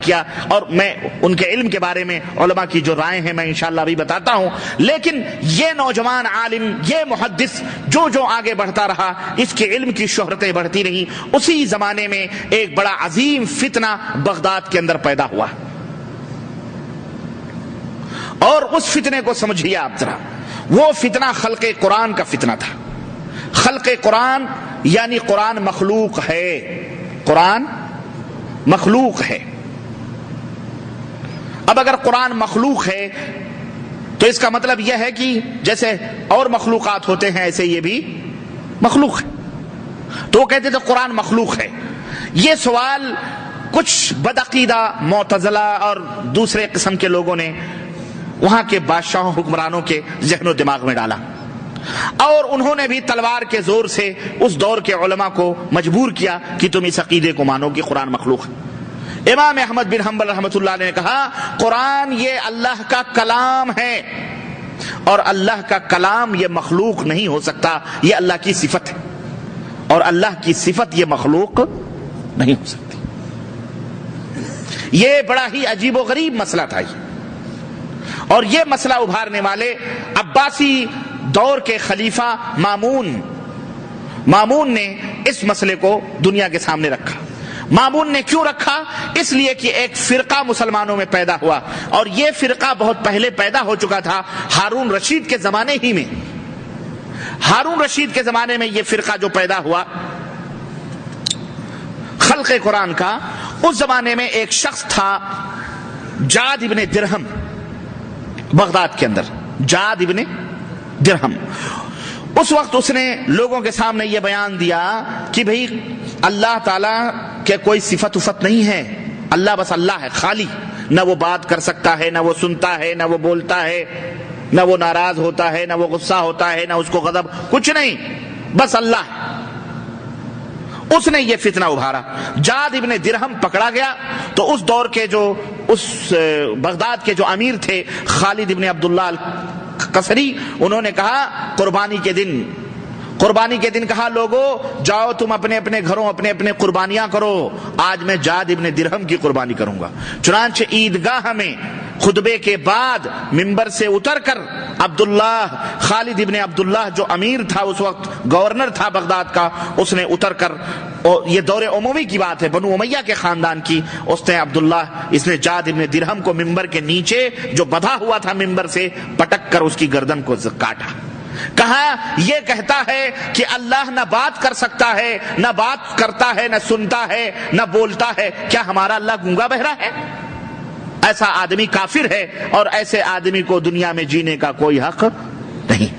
کیا، اور میں ان کے علم کے بارے میں علماء کی جو رائے ہیں میں انشاءاللہ ابھی بتاتا ہوں. لیکن یہ نوجوان عالم، یہ محدث جو آگے بڑھتا رہا، اس کے علم کی شہرتیں بڑھتی رہی. اسی زمانے میں ایک بڑا عظیم فتنہ بغداد کے اندر پیدا ہوا، اور اس فتنے کو سمجھیے آپ ذرا. وہ فتنہ خلق قرآن کا فتنہ تھا. خلق قرآن یعنی قرآن مخلوق ہے، قرآن مخلوق ہے. اب اگر قرآن مخلوق ہے تو اس کا مطلب یہ ہے کہ جیسے اور مخلوقات ہوتے ہیں ایسے یہ بھی مخلوق ہے. تو وہ کہتے تھے قرآن مخلوق ہے. یہ سوال کچھ بدعقیدہ معتزلہ اور دوسرے قسم کے لوگوں نے وہاں کے بادشاہوں حکمرانوں کے ذہن و دماغ میں ڈالا، اور انہوں نے بھی تلوار کے زور سے اس دور کے علماء کو مجبور کیا کہ تم اس عقیدے کو مانو کہ قرآن مخلوق ہے. امام احمد بن حنبل رحمۃ اللہ علیہ نے کہا قرآن یہ اللہ کا کلام ہے، اور اللہ کا کلام یہ مخلوق نہیں ہو سکتا، یہ اللہ کی صفت ہے، اور اللہ کی صفت یہ مخلوق نہیں ہو سکتی. یہ بڑا ہی عجیب و غریب مسئلہ تھا یہ، اور یہ مسئلہ ابھارنے والے عباسی دور کے خلیفہ مامون نے اس مسئلے کو دنیا کے سامنے رکھا. مامون نے کیوں رکھا؟ اس لیے کہ ایک فرقہ مسلمانوں میں پیدا ہوا، اور یہ فرقہ بہت پہلے پیدا ہو چکا تھا، ہارون رشید کے زمانے ہی میں. ہارون رشید کے زمانے میں یہ فرقہ جو پیدا ہوا خلق قرآن کا، اس زمانے میں ایک شخص تھا جاد ابن درہم، بغداد کے اندر جاد ابن درہم. اس وقت اس نے لوگوں کے سامنے یہ بیان دیا کہ بھئی اللہ تعالیٰ کے کوئی صفت وفت نہیں ہے، اللہ بس اللہ ہے خالی، نہ وہ بات کر سکتا ہے، نہ وہ سنتا ہے، نہ وہ بولتا ہے، نہ وہ ناراض ہوتا ہے، نہ وہ غصہ ہوتا ہے، نہ اس کو غضب، کچھ نہیں، بس اللہ ہے. اس نے یہ فتنہ ابھارا. جاد ابن درہم پکڑا گیا تو اس دور کے جو اس بغداد کے جو امیر تھے خالد ابن عبداللہ القصری، انہوں نے کہا قربانی کے دن کہا لوگو جاؤ تم اپنے اپنے گھروں اپنے اپنے قربانیاں کرو، آج میں جاد ابن درہم کی قربانی کروں گا. چنانچہ عیدگاہ میں خطبے کے بعد ممبر سے اتر کر خالد ابن عبداللہ جو امیر تھا اس وقت، گورنر تھا بغداد کا، اس نے اتر کر، یہ دور اموی کی بات ہے، بنو امیہ کے خاندان کی، اس نے جاد ابن درہم کو ممبر کے نیچے جو بدھا ہوا تھا ممبر سے پٹک کر اس کی گردن کو کاٹا. کہا یہ کہتا ہے کہ اللہ نہ بات کر سکتا ہے، نہ بات کرتا ہے، نہ سنتا ہے، نہ بولتا ہے، کیا ہمارا اللہ گونگا بہرا ہے؟ ایسا آدمی کافر ہے، اور ایسے آدمی کو دنیا میں جینے کا کوئی حق نہیں.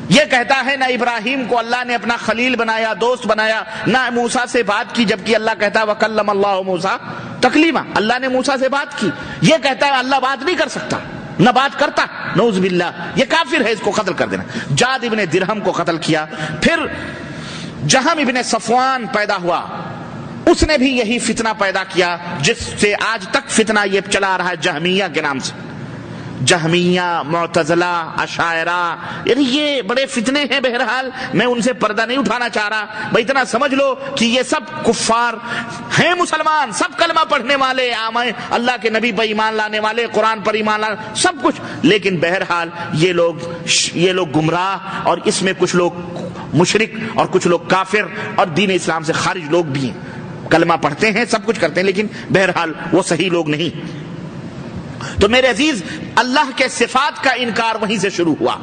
یہ کہتا ہے نہ ابراہیم کو اللہ نے اپنا خلیل بنایا، دوست بنایا، نہ موسیٰ سے بات کی، جبکہ اللہ کہتا ہے وَكَلَّمَ اللَّهُ مُوسَىٰ تَكْلِيمًا، اللہ نے موسیٰ سے بات کی. یہ کہتا ہے اللہ بات نہیں کر سکتا، نہ بات کرتا، نعوذ باللہ، یہ کافر ہے، اس کو قتل کر دینا. جاد ابن درہم کو قتل کیا. پھر جہم ابن صفوان پیدا ہوا، اس نے بھی یہی فتنہ پیدا کیا جس سے آج تک فتنہ یہ چلا رہا ہے جہمیہ کے نام سے. جہمیہ، معتزلہ، اشاعرہ، یعنی یہ بڑے فتنے ہیں. بہرحال میں ان سے پردہ نہیں اٹھانا چاہ رہا، بھائی اتنا سمجھ لو کہ یہ سب کفار ہیں، مسلمان سب کلمہ پڑھنے والے، اللہ کے نبی پر ایمان لانے والے، قرآن پر ایمان لانے، سب کچھ، لیکن بہرحال یہ لوگ گمراہ، اور اس میں کچھ لوگ مشرک اور کچھ لوگ کافر اور دین اسلام سے خارج لوگ بھی ہیں. کلمہ پڑھتے ہیں، سب کچھ کرتے ہیں، لیکن بہرحال وہ صحیح لوگ نہیں. تو میرے عزیز، اللہ کے صفات کا انکار وہیں سے شروع ہوا،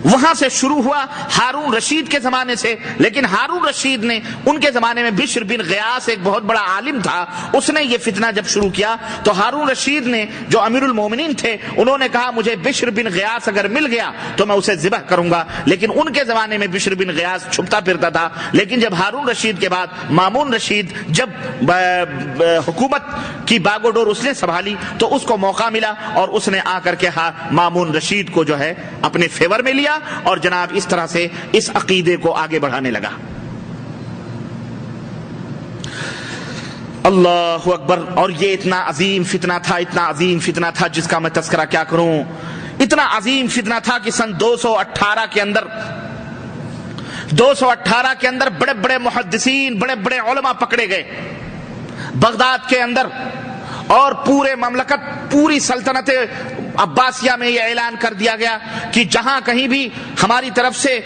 وہاں سے شروع ہوا ہارون رشید کے زمانے سے. لیکن ہارون رشید نے، ان کے زمانے میں بشر بن غیاث ایک بہت بڑا عالم تھا، اس نے یہ فتنہ جب شروع کیا تو ہارون رشید نے، جو امیر المومنین تھے، انہوں نے کہا مجھے بشر بن غیاث اگر مل گیا تو میں اسے ذبح کروں گا. لیکن ان کے زمانے میں بشر بن غیاث چھپتا پھرتا تھا. لیکن جب ہارون رشید کے بعد مامون رشید جب حکومت کی باگو ڈور اس نے سنبھالی تو اس کو موقع ملا، اور اس نے آ کر کے مامون رشید کو جو ہے اپنے فیور میں لیا، اور جناب اس طرح سے اس عقیدے کو آگے بڑھانے لگا. اللہ اکبر. اور یہ اتنا عظیم فتنہ تھا جس کا میں تذکرہ کیا کروں. اتنا عظیم فتنہ تھا کہ سن 218 کے اندر بڑے بڑے محدثین، بڑے بڑے علماء پکڑے گئے. بغداد کے اندر اور پورے مملکت پوری سلطنت عباسیہ میں یہ اعلان کر دیا گیا کہ جہاں کہیں بھی ہماری طرف سے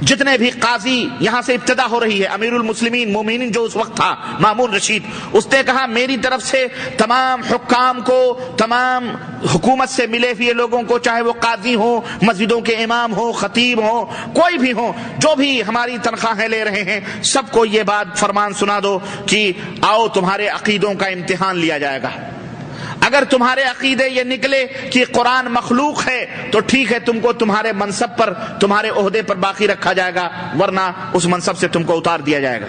جتنے بھی قاضی یہاں سے ابتدا ہو رہی ہے، امیر المسلمین مومنین جو اس وقت تھا مامون رشید، اس نے کہا میری طرف سے تمام حکام کو، تمام حکومت سے ملے ہوئے لوگوں کو، چاہے وہ قاضی ہوں، مسجدوں کے امام ہوں، خطیب ہوں، کوئی بھی ہوں، جو بھی ہماری تنخواہیں لے رہے ہیں، سب کو یہ بات فرمان سنا دو کہ آؤ تمہارے عقیدوں کا امتحان لیا جائے گا۔ اگر تمہارے عقیدے یہ نکلے کہ قرآن مخلوق ہے تو ٹھیک ہے، تم کو تمہارے منصب پر، تمہارے عہدے پر باقی رکھا جائے گا، ورنہ اس منصب سے تم کو اتار دیا جائے گا۔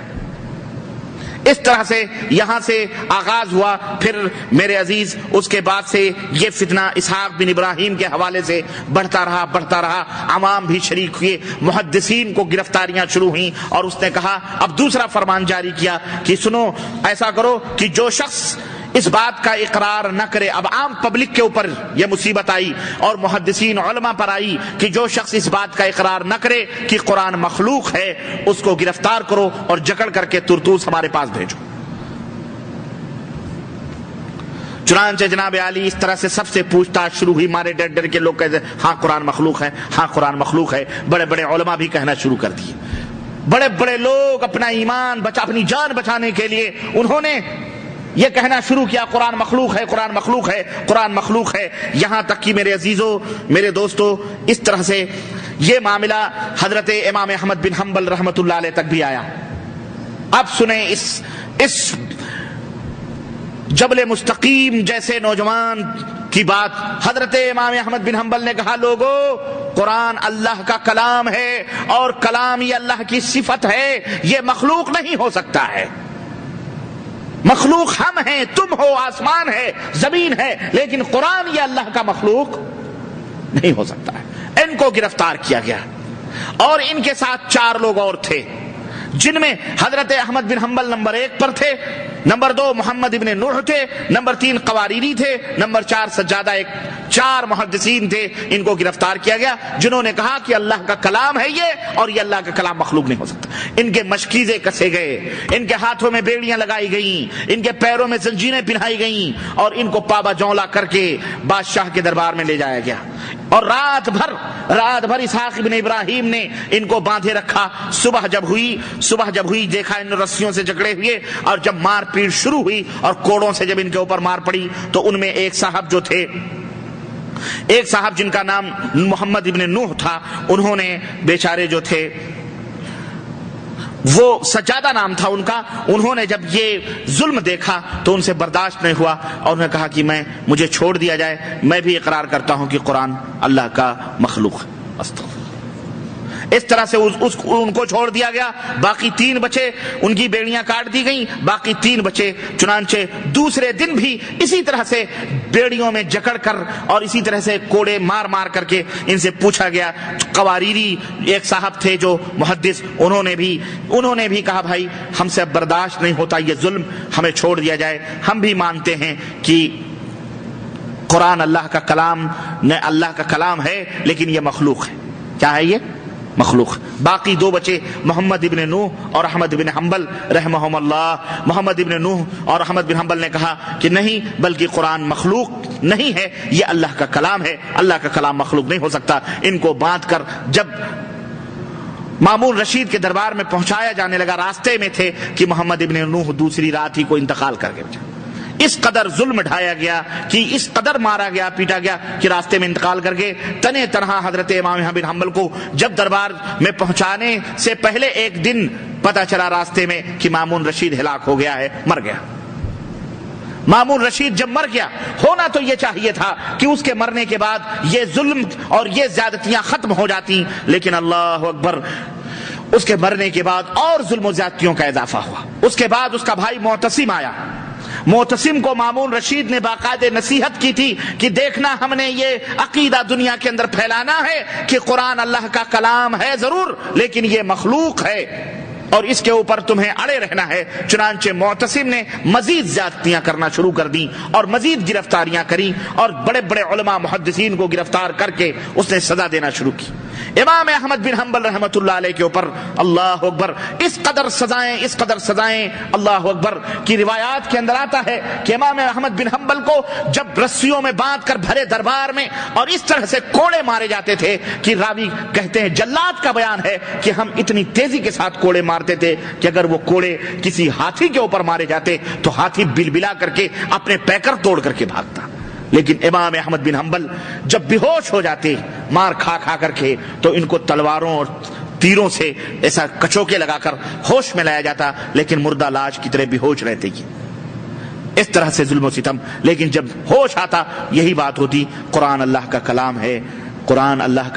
اس طرح سے یہاں سے آغاز ہوا۔ پھر میرے عزیز اس کے بعد سے یہ فتنہ اسحاق بن ابراہیم کے حوالے سے بڑھتا رہا، عوام بھی شریک ہوئے، محدثین کو گرفتاریاں شروع ہوئیں، اور اس نے کہا، اب دوسرا فرمان جاری کیا کہ سنو، ایسا کرو کہ جو شخص اس بات کا اقرار نہ کرے، اب عام پبلک کے اوپر یہ مصیبت آئی اور محدثین علماء پر آئی کہ جو شخص اس بات کا اقرار نہ کرے کہ قرآن مخلوق ہے، اس کو گرفتار کرو اور جکڑ کر کے ترتوس ہمارے پاس بھیجو۔ چنانچہ جناب علی اس طرح سے سب سے پوچھ تاچھ شروع ہوئی، مارے ڈر ڈر کے لوگ کہتے ہاں قرآن مخلوق ہے، ہاں قرآن مخلوق ہے۔ بڑے بڑے علماء بھی کہنا شروع کر دیے، بڑے بڑے لوگ اپنا ایمان اپنی جان بچانے کے لیے انہوں نے یہ کہنا شروع کیا، قرآن مخلوق ہے، قرآن مخلوق ہے، قرآن مخلوق ہے۔ یہاں تک کہ میرے عزیزو، میرے دوستو، اس طرح سے یہ معاملہ حضرت امام احمد بن حنبل رحمۃ اللہ علیہ تک بھی آیا۔ اب سنیں اس جبل مستقیم جیسے نوجوان کی بات۔ حضرت امام احمد بن حنبل نے کہا، لوگو، قرآن اللہ کا کلام ہے اور کلام یہ اللہ کی صفت ہے، یہ مخلوق نہیں ہو سکتا ہے۔ مخلوق ہم ہیں، تم ہو، آسمان ہے، زمین ہے، لیکن قرآن یہ اللہ کا مخلوق نہیں ہو سکتا ہے۔ ان کو گرفتار کیا گیا اور ان کے ساتھ 4 لوگ اور تھے، جن میں حضرت احمد بن حنبل نمبر 1 پر تھے، نمبر 2 محمد ابن نوح تھے، نمبر 3 قواریری تھے، نمبر 4 سجادہ، 4 محدثین تھے۔ ان کو گرفتار کیا گیا جنہوں نے کہا کہ اللہ کا کلام ہے یہ، اور یہ اللہ کا کلام مخلوق نہیں ہو سکتا۔ ان کے مشکیزے کسے گئے، ان کے ہاتھوں میں بیڑیاں لگائی گئیں، ان کے پیروں میں زنجیریں پہنائی گئیں، اور ان کو پابا جولا کر کے بادشاہ کے دربار میں لے جایا گیا۔ اور رات بھر اسحاق بن ابراہیم نے ان کو باندھے رکھا۔ صبح جب ہوئی دیکھا ان رسیوں سے جکڑے ہوئے، اور جب مار پیٹ شروع ہوئی اور کوڑوں سے جب ان کے اوپر مار پڑی، تو ان میں ایک صاحب جن کا نام محمد ابن نوح تھا، انہوں نے بیچارے جو تھے، وہ سجادہ نام تھا ان کا، انہوں نے جب یہ ظلم دیکھا تو ان سے برداشت نہیں ہوا، اور انہوں نے کہا کہ مجھے چھوڑ دیا جائے، میں بھی اقرار کرتا ہوں کہ قرآن اللہ کا مخلوق ہے۔ اس طرح سے ان کو چھوڑ دیا گیا۔ باقی 3 بچے، ان کی بیڑیاں کاٹ دی گئیں، باقی 3 بچے۔ چنانچہ دوسرے دن بھی اسی طرح سے بیڑیوں میں جکڑ کر اور اسی طرح سے کوڑے مار کر کے ان سے پوچھا گیا۔ قواریری ایک صاحب تھے جو محدث، انہوں نے بھی کہا، بھائی ہم سے اب برداشت نہیں ہوتا یہ ظلم، ہمیں چھوڑ دیا جائے، ہم بھی مانتے ہیں کہ قرآن اللہ کا کلام ہے، لیکن یہ مخلوق ہے۔ کیا ہے یہ؟ مخلوق۔ باقی 2 بچے، محمد ابن نوح اور احمد بن حنبل رحمہم اللہ۔ محمد ابن نوح اور احمد بن حنبل نے کہا کہ نہیں، بلکہ قرآن مخلوق نہیں ہے، یہ اللہ کا کلام ہے، اللہ کا کلام مخلوق نہیں ہو سکتا۔ ان کو باندھ کر جب مامون رشید کے دربار میں پہنچایا جانے لگا، راستے میں تھے کہ محمد ابن نوح دوسری رات ہی کو انتقال کر گئے۔ اس قدر ظلم ڈھایا گیا، کہ اس قدر مارا گیا، پیٹا گیا کہ راستے میں انتقال کر گئے۔ تنے تنہا حضرت امام احمد بن حنبل کو جب دربار میں پہنچانے سے پہلے ایک دن پتا چلا راستے میں کہ مامون رشید ہلاک ہو گیا ہے، مر گیا۔ مامون رشید جب مر گیا، ہونا تو یہ چاہیے تھا کہ اس کے مرنے کے بعد یہ ظلم اور یہ زیادتیاں ختم ہو جاتی، لیکن اللہ اکبر، اس کے مرنے کے بعد اور ظلم و زیادتیوں کا اضافہ ہوا۔ اس کے بعد اس کا بھائی معتصم آیا۔ معتصم کو مامون رشید نے باقاعدہ نصیحت کی تھی کہ دیکھنا، ہم نے یہ عقیدہ دنیا کے اندر پھیلانا ہے کہ قرآن اللہ کا کلام ہے ضرور، لیکن یہ مخلوق ہے، اور اس کے اوپر تمہیں اڑے رہنا ہے۔ چنانچہ معتصم نے مزید زیادتیاں کرنا شروع کر دیں اور مزید گرفتاریاں کریں، اور بڑے بڑے علماء محدثین کو گرفتار کر کے اس نے سزا دینا شروع کی۔ امام احمد بن حنبل رحمۃ اللہ علیہ کے اوپر اللہ اکبر اس قدر سزائیں اللہ اکبر کی روایات کے اندر آتا ہے کہ امام احمد بن حنبل کو جب رسیوں میں باندھ کر بھرے دربار میں اور اس طرح سے کوڑے مارے جاتے تھے کہ راوی کہتے ہیں جلاد کا بیان ہے کہ ہم اتنی تیزی کے ساتھ کوڑے مارتے تھے کہ اگر وہ کوڑے کسی ہاتھی کے اوپر مارے جاتے تو ہاتھی بلبلا کر کے اپنے پیکر توڑ کر کے بھاگتا. لیکن امام احمد بن حنبل جب بے ہوش ہو جاتے مار کھا کر کے تو ان کو تلواروں اور تیروں سے ایسا کچوکے لگا کر ہوش میں لایا جاتا, لیکن مردہ لاش کی طرح بے ہوش رہتے کی. اس طرح سے ظلم و ستم. لیکن جب ہوش آتا یہی بات ہوتی, قرآن اللہ کا کلام ہے, قرآن اللہ کا